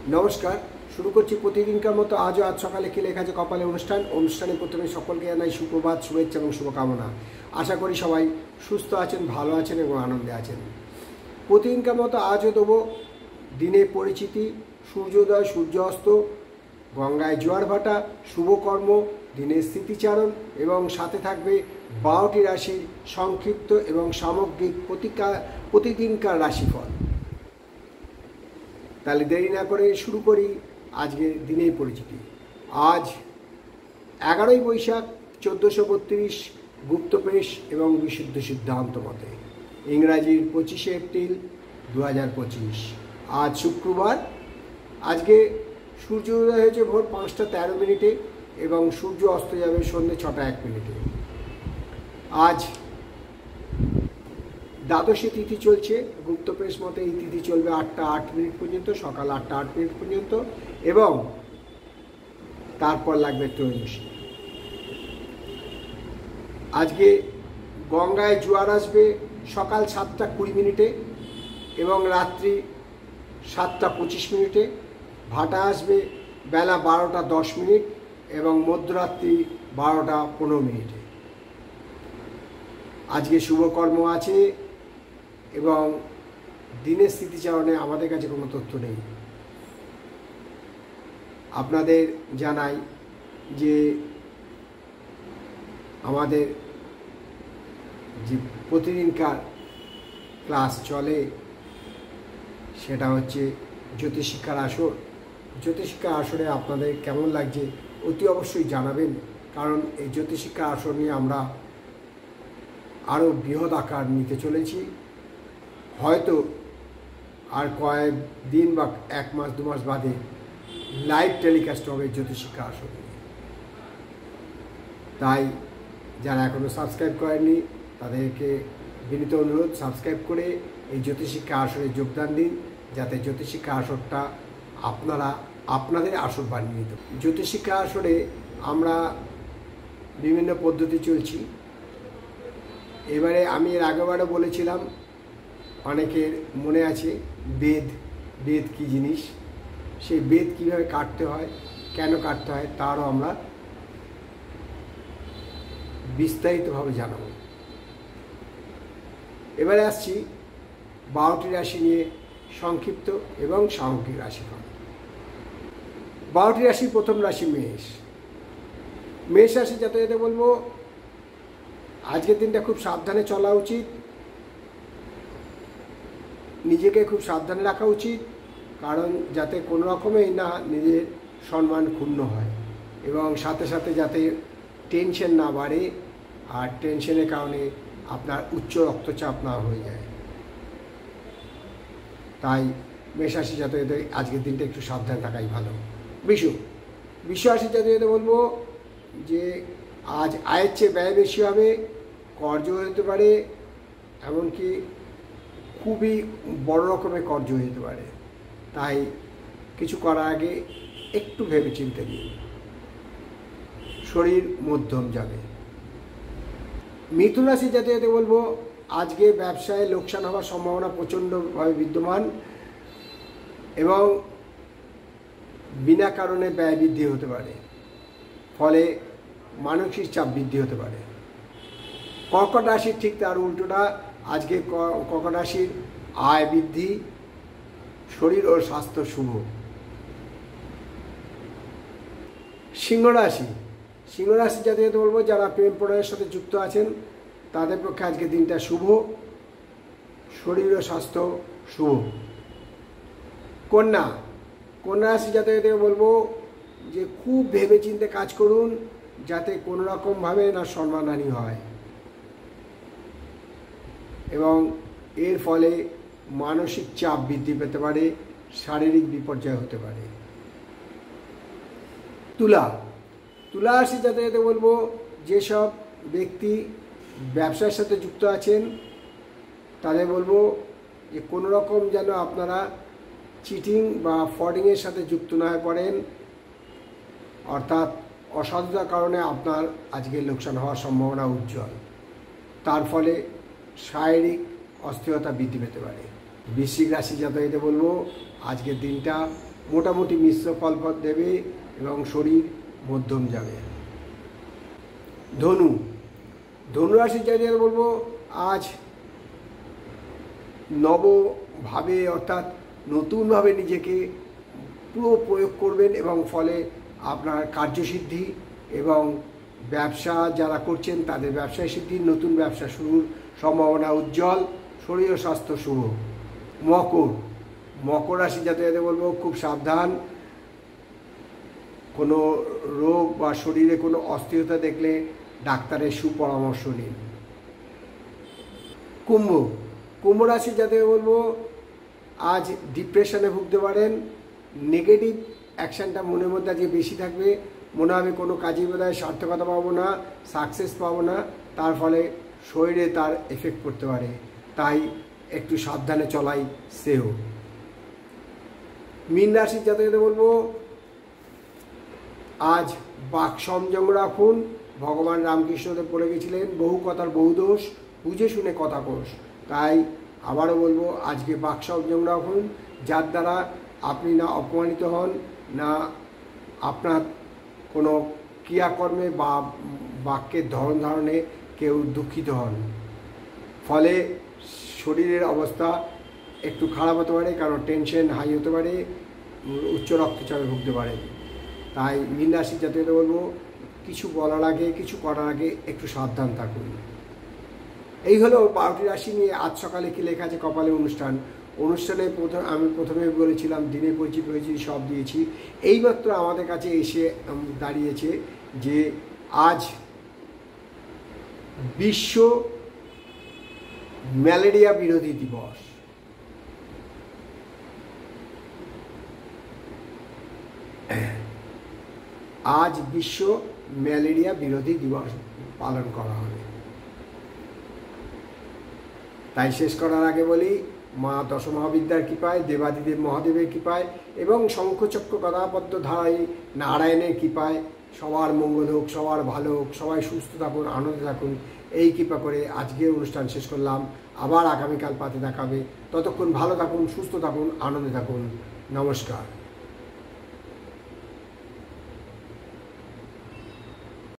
নমস্কার, শুরু করছি প্রতিদিনকার মতো আজ সকালে কি লেখা আছে কপালে অনুষ্ঠানে প্রথমে সকলকে জানাই সুপ্রভাত, শুভেচ্ছা এবং শুভকামনা। আশা করি সবাই সুস্থ আছেন, ভালো আছেন এবং আনন্দে আছেন। প্রতিদিনকার মতো আজও দেবো দিনের পরিচিতি, সূর্যোদয়, সূর্যাস্ত, গঙ্গায় জোয়ার ভাটা, শুভকর্ম, দিনের স্মৃতিচারণ এবং সাথে থাকবে 12টি রাশির সংক্ষিপ্ত এবং সামগ্রিক প্রতিদিনকার রাশিফল। তাহলে দেরি না করে শুরু করি আজকের দিনের পরিচিতি। আজ 11ই বৈশাখ 1432 গুপ্তপ্রেস এবং বিশুদ্ধ সিদ্ধান্ত মতে, ইংরাজির 25শে এপ্রিল 2025। আজ শুক্রবার। আজকে সূর্য উদয় হয়েছে ভোর 5টা 13 মিনিটে এবং সূর্য অস্ত যাবে সন্ধ্যে 6টা 1 মিনিটে। আজ দ্বাদশী তিথি চলছে। গুপ্তপ্রেস মতে এই তিথি চলবে 8টা 8 মিনিট পর্যন্ত, সকাল 8টা 8 মিনিট পর্যন্ত, এবং তারপর লাগবে ত্রয়োদশী। আজকে গঙ্গায় জোয়ার আসবে সকাল 7টা 20 মিনিটে এবং রাত্রি 7টা 25 মিনিটে। ভাটা আসবে বেলা 12টা 10 মিনিট এবং মধ্যরাত্রি 12টা 15 মিনিটে। আজকে শুভকর্ম আছে এবং দিনের স্মৃতিচারণে আমাদের কাছে কোনো তথ্য নেই। আপনাদের জানাই যে আমাদের যে প্রতিদিনকার ক্লাস চলে সেটা হচ্ছে জ্যোতিষশিক্ষার আসর। জ্যোতিষশিক্ষার আসরে আপনাদের কেমন লাগছে অতি অবশ্যই জানাবেন, কারণ এই জ্যোতিষশিক্ষার আসর নিয়ে আমরা আরও বৃহৎ আকার নিতে চলেছি। হয়তো আর কয়েক দিন বা 1 মাস 2 মাস বাদে লাইভ টেলিকাস্ট হবে জ্যোতিষশিক্ষা আসর নিয়ে। তাই যারা এখনও সাবস্ক্রাইব করেননি তাদেরকে বিনীত অনুরোধ, সাবস্ক্রাইব করে এই জ্যোতিষশিক্ষা আসরে যোগদান দিন, যাতে জ্যোতিষশিক্ষা আসরটা আপনাদের আসর বানিয়ে নিতে। জ্যোতিষশিক্ষা আসরে আমরা বিভিন্ন পদ্ধতি চলছি। এবারে আমি এর আগেবারও বলেছিলাম, অনেকের মনে আছে বেদ কী জিনিস, সেই বেদ কীভাবে কাটতে হয়, কেন কাটতে হয়, তারও আমরা বিস্তারিতভাবে জানাবো। এবারে আসছি 12টি রাশি নিয়ে সংক্ষিপ্ত এবং সামগ্রিক রাশিফল। 12টি রাশির প্রথম রাশি মেষ রাশি জাতকদের বলবো আজকের দিনটা খুব সাবধানে চলা উচিত, নিজেকে খুব সাবধানে রাখা উচিত, কারণ যাতে কোনো রকমেই না নিজের সম্মান ক্ষুণ্ণ হয় এবং সাথে সাথে যাতে টেনশন না বাড়ে আর টেনশনের কারণে আপনার উচ্চ রক্তচাপ না হয়ে যায়। তাই মেষ রাশি জাতকদের আজকের দিনটা একটু সাবধান থাকাই ভালো। বৃষ রাশি জাতকদের বলবো যে আজ আয়ের চেয়ে ব্যয় বেশি হবে, কর্জ হতে পারে, এমনকি খুবই বড় রকমের কর্জ হয়ে যেতে পারে। তাই কিছু করার আগে একটু ভেবে চিন্তে নিন। শরীর মধ্যম যাবে। মিথুন রাশি জাতকদের বলবো আজকে ব্যবসায় লোকসান হওয়ার সম্ভাবনা প্রচণ্ডভাবে বিদ্যমান এবং বিনা কারণে ব্যয় বৃদ্ধি হতে পারে, ফলে মানসিক চাপ বৃদ্ধি হতে পারে। কর্কট রাশির ঠিক তার উল্টোটা, আজকে কর্কট রাশির আয় বৃদ্ধি, শরীর ও স্বাস্থ্য শুভ। সিংহ রাশি জাতকদের বলবো যারা প্রেম প্রণয়ের সাথে যুক্ত আছেন তাদের পক্ষে আজকে দিনটা শুভ, শরীর ও স্বাস্থ্য শুভ। কন্যা রাশি জাতকদের বলবো যে খুব ভেবেচিন্তে কাজ করুন, যাতে কোনো রকমভাবে না সম্মানহানি হয় এবং এর ফলে মানসিক চাপ বৃদ্ধি পেতে পারে, শারীরিক বিপর্যয় হতে পারে। তুলা রাশি জাতকদের বলবো যেসব ব্যক্তি ব্যবসার সাথে যুক্ত আছেন তাদের বলবো যে কোনো রকম যেন আপনারা চিটিং বা ফ্রডিংয়ের সাথে যুক্ত না হয়ে পড়েন, অর্থাৎ অসাধুতার কারণে আপনার আজকে লোকসান হওয়ার সম্ভাবনা উজ্জ্বল। তার ফলে শারীরিক অস্থিরতা বৃদ্ধি পেতে পারে। বৃশ্চিক রাশি জাতকদের বলবো আজকের দিনটা মোটামুটি মিশ্র ফল দেবে এবং শরীর মধ্যম যাবে। ধনু রাশির জাতকদের বলবো আজ নবভাবে অর্থাৎ নতুনভাবে নিজেকে পুরো প্রয়োগ করবেন এবং ফলে আপনার কার্যসিদ্ধি এবং ব্যবসা যারা করছেন তাদের ব্যবসায় সিদ্ধি, নতুন ব্যবসা শুরুর সম্ভাবনা উজ্জ্বল, শরীর ও স্বাস্থ্য শুভ। মকর রাশি জাতকদের বলবো খুব সাবধান, কোনো রোগ বা শরীরে কোনো অস্থিরতা দেখলে ডাক্তারের সুপরামর্শ নিন। কুম্ভ রাশি জাতকদের বলবো আজ ডিপ্রেশনে ভুগতে পারেন, নেগেটিভ অ্যাকশানটা মনের মধ্যে আজকে বেশি থাকবে, মনে হবে কোনো কাজে বোধহয় সার্থকতা পাবো না, সাকসেস পাবো না, তার ফলে শরীরে তার এফেক্ট পড়তে পারে, তাই একটু সাবধানে চলাই শ্রেয়। মীন রাশির জাতকদের বলবো আজ বাক সংযম রাখুন, ভগবান রামকৃষ্ণদেব বলে গেছিলেন বহু কথার বহু দোষ, বুঝে শুনে কথা কোষ, তাই আবারও বলবো আজকে বাক সংযম রাখুন, যার দ্বারা আপনি না অপমানিত হন, না আপনার কোনো ক্রিয়াকর্মে বা বাক্যের ধরন ধারণে কেউ দুঃখিত হন, ফলে শরীরের অবস্থা একটু খারাপ হতে পারে, কারণ টেনশন হাই হতে পারে, উচ্চ রক্তচাপে ভুগতে পারে। তাই মীন রাশির জাতকদের বলবো কিছু বলার আগে কিছু করার আগে একটু সাবধান থাকুন। এই হলো 12টি রাশি নিয়ে আজ সকালে কি লেখা আছে কপালে অনুষ্ঠানে আমি প্রথমে বলেছিলাম দিনে পরিচিত হয়েছি, সব দিয়েছি। এইমাত্র আমাদের কাছে এসে দাঁড়িয়েছে যে আজ বিশ্ব ম্যালেরিয়া বিরোধী দিবস। আজ বিশ্ব ম্যালেরিয়া বিরোধী দিবস পালন করা হবে। তাই শেষ করার আগে বলি, মা দশমহাবিদ্যার কৃপায়, দেবাদিদেব মহাদেবের কৃপায় এবং শঙ্খচক্র গদাপদ্ম ধারায় নারায়ণের কৃপায় সবার মঙ্গল হোক, সবার ভালো হোক, সবাই সুস্থ থাকুন, আনন্দে থাকুন, এই কৃপা করে আজকের অনুষ্ঠান শেষ করলাম। আবার আগামীকাল পাতে দেখাবে, ততক্ষণ ভালো থাকুন, সুস্থ থাকুন, আনন্দে থাকুন। নমস্কার।